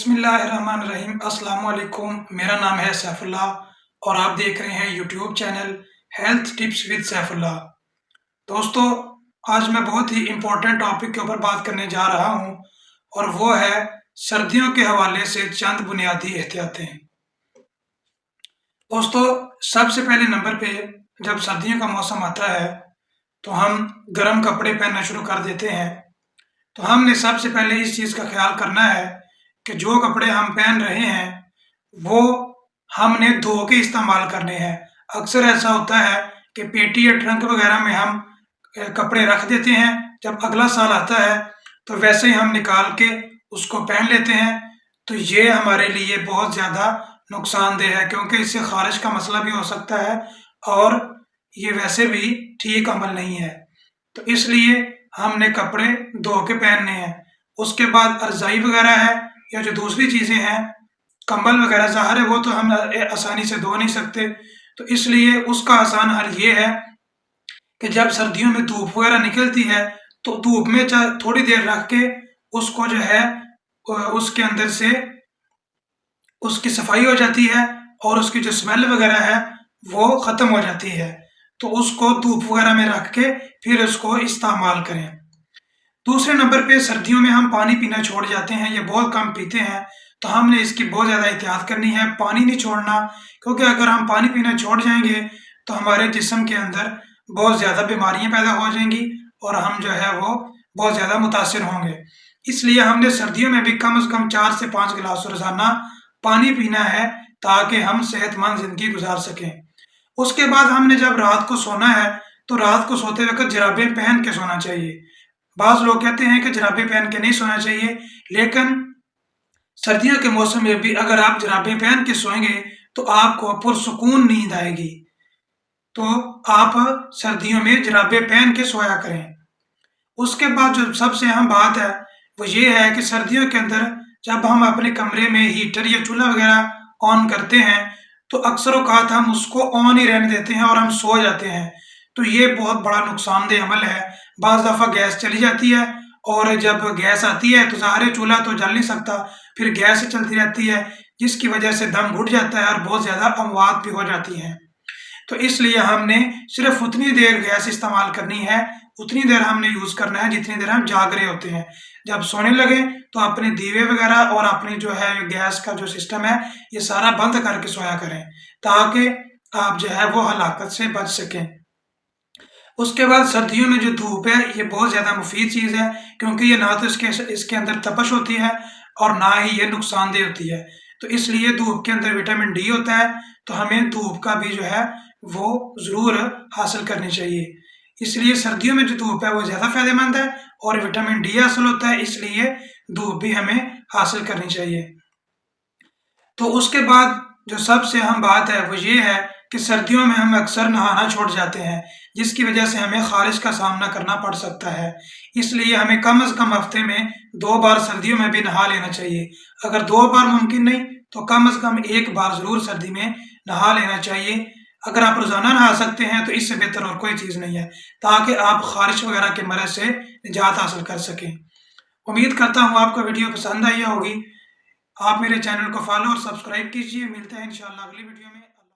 बिस्मिल्लाहिर्रहमानिर्रहीम। अस्सलाम वालेकुम। मेरा नाम है सैफुल्लाह और आप देख रहे हैं YouTube channel health tips with Saifullah. दोस्तों, आज मैं बहुत ही इम्पोर्टेंट टॉपिक के ऊपर बात करने जा रहा हूं और वो है सर्दियों के हवाले से चंद बुनियादी एहतियातें। दोस्तों, सबसे पहले नंबर पे जब सर्दियों का मौसम आता है तो हम गर्म कपड़े पहनना शुरू कर देते हैं। तो हमने सबसे पहले इस चीज़ का ख्याल करना है कि जो कपड़े हम पहन रहे हैं वो हमने धो के इस्तेमाल करने हैं। अक्सर ऐसा होता है कि पेटी या ट्रंक वगैरह में हम कपड़े रख देते हैं, जब अगला साल आता है तो वैसे ही हम निकाल के उसको पहन लेते हैं। तो ये हमारे लिए बहुत ज़्यादा नुकसानदेह है, क्योंकि इससे ख़ारिश का मसला भी हो सकता है और ये वैसे भी ठीक अमल नहीं है। तो इसलिए हमने कपड़े धो के पहनने हैं। उसके बाद रज़ाई वगैरह है या जो दूसरी चीज़ें हैं, कंबल वगैरह, ज़ाहिर है वो तो हम आसानी से धो नहीं सकते। तो इसलिए उसका आसान हल ये है कि जब सर्दियों में धूप वगैरह निकलती है तो धूप में थोड़ी देर रख के उसको जो है उसके अंदर से उसकी सफाई हो जाती है और उसकी जो स्मेल वगैरह है वो ख़त्म हो जाती है। तो उसको धूप वगैरह में रख के फिर उसको इस्तेमाल करें। दूसरे नंबर पे सर्दियों में हम पानी पीना छोड़ जाते हैं, ये बहुत कम पीते हैं। तो हमने इसकी बहुत ज़्यादा एहतियात करनी है, पानी नहीं छोड़ना, क्योंकि अगर हम पानी पीना छोड़ जाएंगे तो हमारे जिस्म के अंदर बहुत ज़्यादा बीमारियां पैदा हो जाएंगी और हम जो है वो बहुत ज़्यादा मुतासिर होंगे। इसलिए हमने सर्दियों में भी कम से कम 4 से 5 गिलास रोज़ाना पानी पीना है ताकि हम सेहतमंद ज़िंदगी गुजार सकें। उसके बाद हमने जब रात को सोना है तो रात को सोते वक्त जुराबें पहन के सोना चाहिए। बाज़ लोग कहते हैं कि जुराबें पहन के नहीं सोना चाहिए, लेकिन सर्दियों के मौसम में भी अगर आप जुराबें पहन के सोएंगे तो आपको पुरसुकून नींद आएगी। तो आप सर्दियों में जुराबें पहन के सोया करें। उसके बाद जो सबसे अहम बात है वो ये है कि सर्दियों के अंदर जब हम अपने कमरे में हीटर या चूल्हा वगैरह ऑन करते हैं तो अक्सर औक़ात हम उसको ऑन ही रहने देते हैं और हम सो जाते हैं। तो ये बहुत बड़ा नुकसानदेह अमल है। बाज़ दफ़ा गैस चली जाती है और जब गैस आती है तो ज़ाहिर है चूल्हा तो जल नहीं सकता, फिर गैस चलती रहती है जिसकी वजह से दम घुट जाता है और बहुत ज़्यादा अमवात भी हो जाती हैं। तो इसलिए हमने सिर्फ उतनी देर गैस इस्तेमाल करनी है, उतनी देर हमने यूज़ करना है जितनी देर हम जाग रहे होते हैं। जब सोने लगे तो अपने दीवे वगैरह और अपने जो है गैस का जो सिस्टम है ये सारा बंद करके सोया करें ताकि आप जो है वो हलाकत से बच सकें। उसके बाद सर्दियों में जो धूप है ये बहुत ज़्यादा मुफीद चीज़ है, क्योंकि ये ना तो इसके अंदर तपश होती है और ना ही ये नुकसानदेह होती है। तो इसलिए धूप के अंदर विटामिन डी होता है, तो हमें धूप का भी जो है वो ज़रूर हासिल करनी चाहिए। इसलिए सर्दियों में जो धूप है वो ज़्यादा फ़ायदेमंद है और विटामिन डी हासिल होता है, इसलिए धूप भी हमें हासिल करनी चाहिए। तो उसके बाद जो सबसे अहम बात है वो ये है कि सर्दियों में हम अक्सर नहाना छोड़ जाते हैं, जिसकी वजह से हमें ख़ारिश का सामना करना पड़ सकता है। इसलिए हमें कम से कम हफ्ते में 2 बार सर्दियों में भी नहा लेना चाहिए। अगर 2 बार मुमकिन नहीं तो कम से कम 1 बार ज़रूर सर्दी में नहा लेना चाहिए। अगर आप रोज़ाना नहा सकते हैं तो इससे बेहतर और कोई चीज़ नहीं है, ताकि आप ख़ारिश वगैरह के मरज़ से निजात हासिल कर सकें। उम्मीद करता हूँ आपको वीडियो पसंद आई होगी। आप मेरे चैनल को फॉलो और सब्सक्राइब कीजिए। मिलते हैं इंशाअल्लाह अगली वीडियो में।